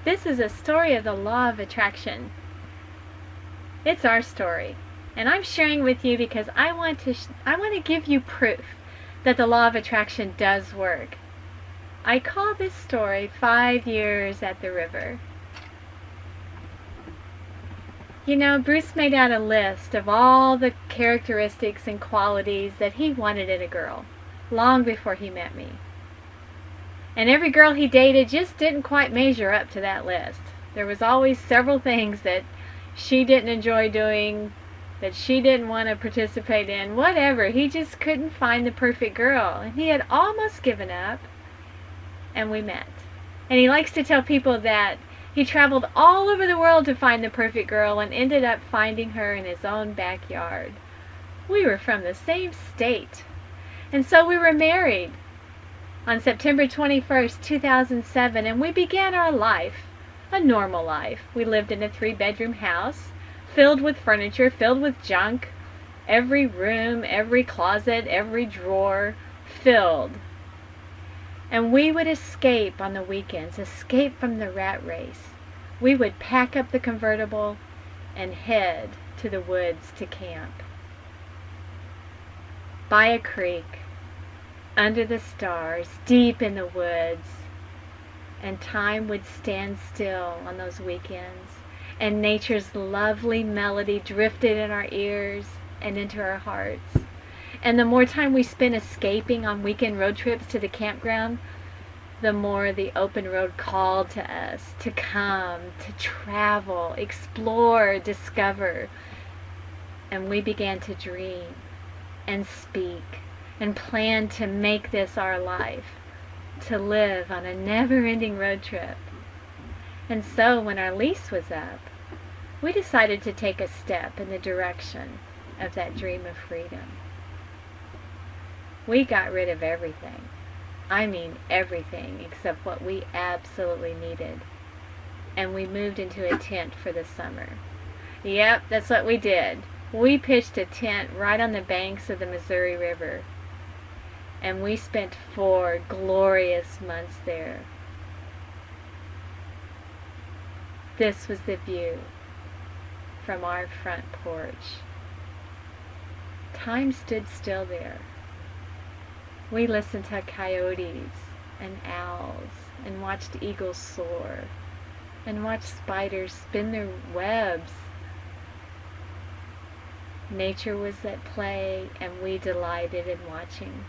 This is a story of the law of attraction. It's our story, and I'm sharing with you because I want to give you proof that the law of attraction does work. I call this story 5 Years at the River. You know, Bruce made out a list of all the characteristics and qualities that he wanted in a girl long before he met me. And every girl he dated just didn't quite measure up to that list. There was always several things that she didn't enjoy doing, that she didn't want to participate in, whatever. He just couldn't find the perfect girl. And he had almost given up, and we met. And he likes to tell people that he traveled all over the world to find the perfect girl and ended up finding her in his own backyard. We were from the same state. And so we were married on September 21st, 2007, and we began our life, a normal life. We lived in a 3-bedroom house, filled with furniture, filled with junk, every room, every closet, every drawer filled. And we would escape on the weekends, escape from the rat race. We would pack up the convertible and head to the woods to camp. By a creek, under the stars, deep in the woods, and time would stand still on those weekends, and nature's lovely melody drifted in our ears and into our hearts. And the more time we spent escaping on weekend road trips to the campground, the more the open road called to us to come, to travel, explore, discover. And we began to dream and speak and plan to make this our life, to live on a never-ending road trip. And so when our lease was up, we decided to take a step in the direction of that dream of freedom. We got rid of everything. I mean everything except what we absolutely needed. And we moved into a tent for the summer. Yep, that's what we did. We pitched a tent right on the banks of the Missouri River. And we spent 4 glorious months there. This was the view from our front porch. Time stood still there. We listened to coyotes and owls and watched eagles soar and watched spiders spin their webs. Nature was at play and we delighted in watching.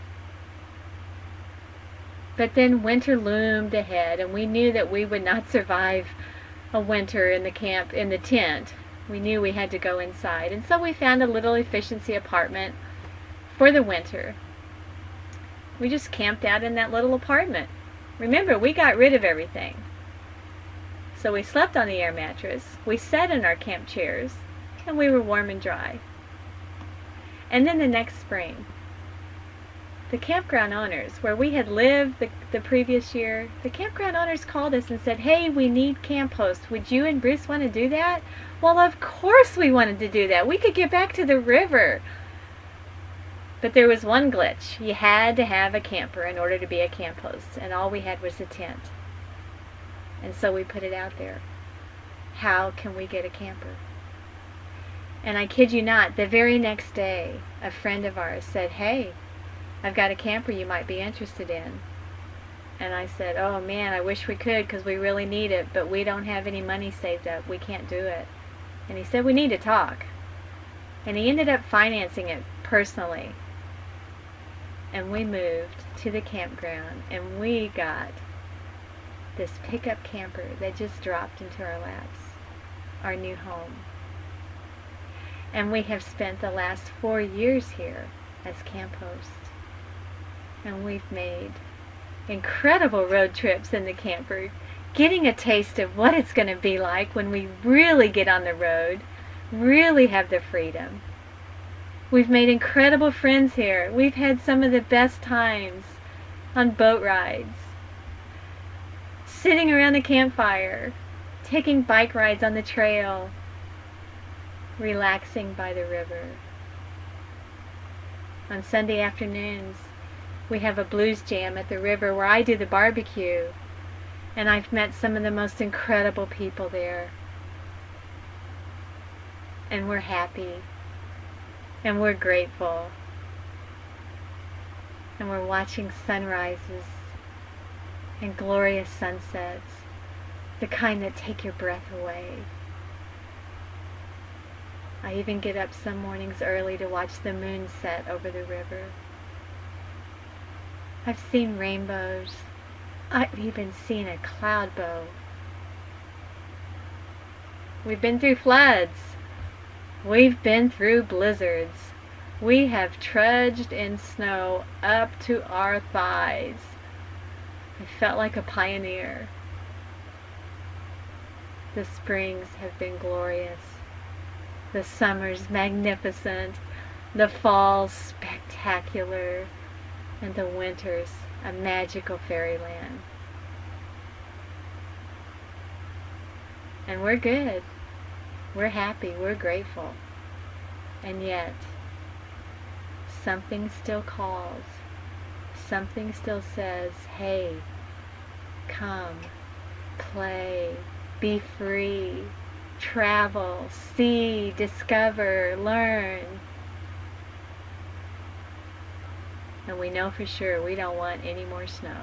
But then winter loomed ahead, and we knew that we would not survive a winter in the camp, in the tent. We knew we had to go inside, and so we found a little efficiency apartment for the winter. We just camped out in that little apartment. Remember, we got rid of everything. So we slept on the air mattress, we sat in our camp chairs, and we were warm and dry. And then the next spring, the campground owners, where we had lived the previous year, the campground owners called us and said, "Hey, we need camp hosts. Would you and Bruce want to do that?" Well, of course we wanted to do that. We could get back to the river. But there was one glitch. You had to have a camper in order to be a camp host, and all we had was a tent. And so we put it out there. How can we get a camper? And I kid you not, the very next day, a friend of ours said, "Hey, I've got a camper you might be interested in." And I said, "Oh man, I wish we could because we really need it, but we don't have any money saved up. We can't do it." And he said, "We need to talk." And he ended up financing it personally. And we moved to the campground and we got this pickup camper that just dropped into our laps, our new home. And we have spent the last 4 years here as camp hosts. And we've made incredible road trips in the camper, getting a taste of what it's going to be like when we really get on the road, really have the freedom. We've made incredible friends here. We've had some of the best times on boat rides, sitting around the campfire, taking bike rides on the trail, relaxing by the river. On Sunday afternoons, we have a blues jam at the river where I do the barbecue. And I've met some of the most incredible people there. And we're happy. And we're grateful. And we're watching sunrises and glorious sunsets, the kind that take your breath away. I even get up some mornings early to watch the moon set over the river. I've seen rainbows. I've even seen a cloud bow. We've been through floods. We've been through blizzards. We have trudged in snow up to our thighs. I felt like a pioneer. The springs have been glorious. The summers magnificent. The falls spectacular. And the winters a magical fairyland. And we're good. We're happy. We're grateful. And yet, something still calls. Something still says, hey, come, play, be free, travel, see, discover, learn. And we know for sure we don't want any more snow.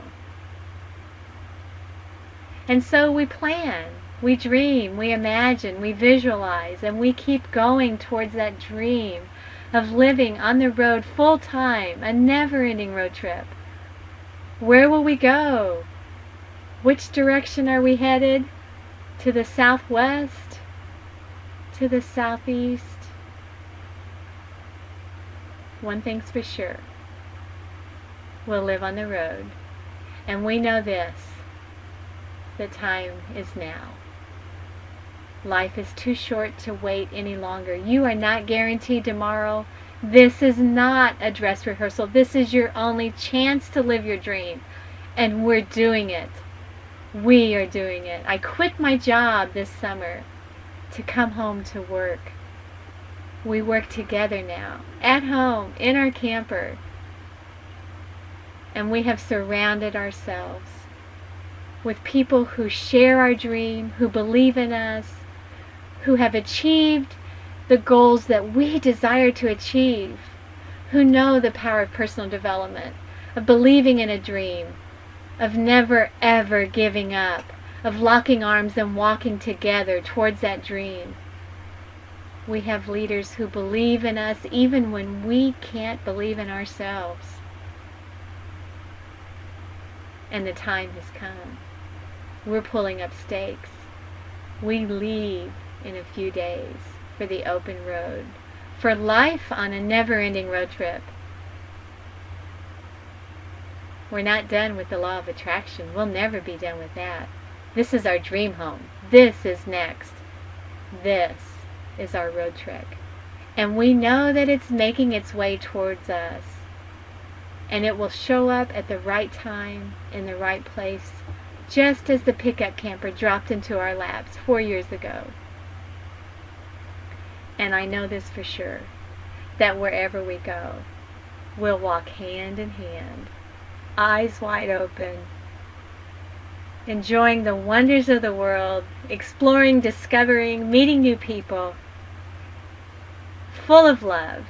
And so we plan, we dream, we imagine, we visualize, and we keep going towards that dream of living on the road full time, a never-ending road trip. Where will we go? Which direction are we headed? To the southwest? To the southeast? One thing's for sure. We'll live on the road. And we know this. The time is now. Life is too short to wait any longer. You are not guaranteed tomorrow. This is not a dress rehearsal. This is your only chance to live your dream. And we're doing it. We are doing it. I quit my job this summer to come home to work. We work together now, at home, in our camper. And we have surrounded ourselves with people who share our dream, who believe in us, who have achieved the goals that we desire to achieve, who know the power of personal development, of believing in a dream, of never ever giving up, of locking arms and walking together towards that dream. We have leaders who believe in us even when we can't believe in ourselves. And the time has come. We're pulling up stakes. We leave in a few days for the open road, for life on a never-ending road trip. We're not done with the law of attraction. We'll never be done with that. This is our dream home. This is next. This is our road trip. And we know that it's making its way towards us. And it will show up at the right time, in the right place, just as the pickup camper dropped into our laps 4 years ago. And I know this for sure, that wherever we go, we'll walk hand in hand, eyes wide open, enjoying the wonders of the world, exploring, discovering, meeting new people, full of love,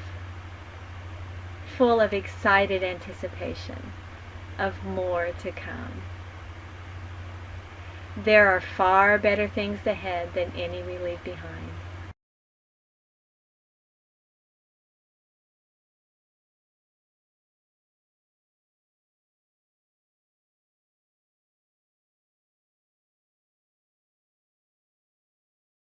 full of excited anticipation of more to come. There are far better things ahead than any we leave behind.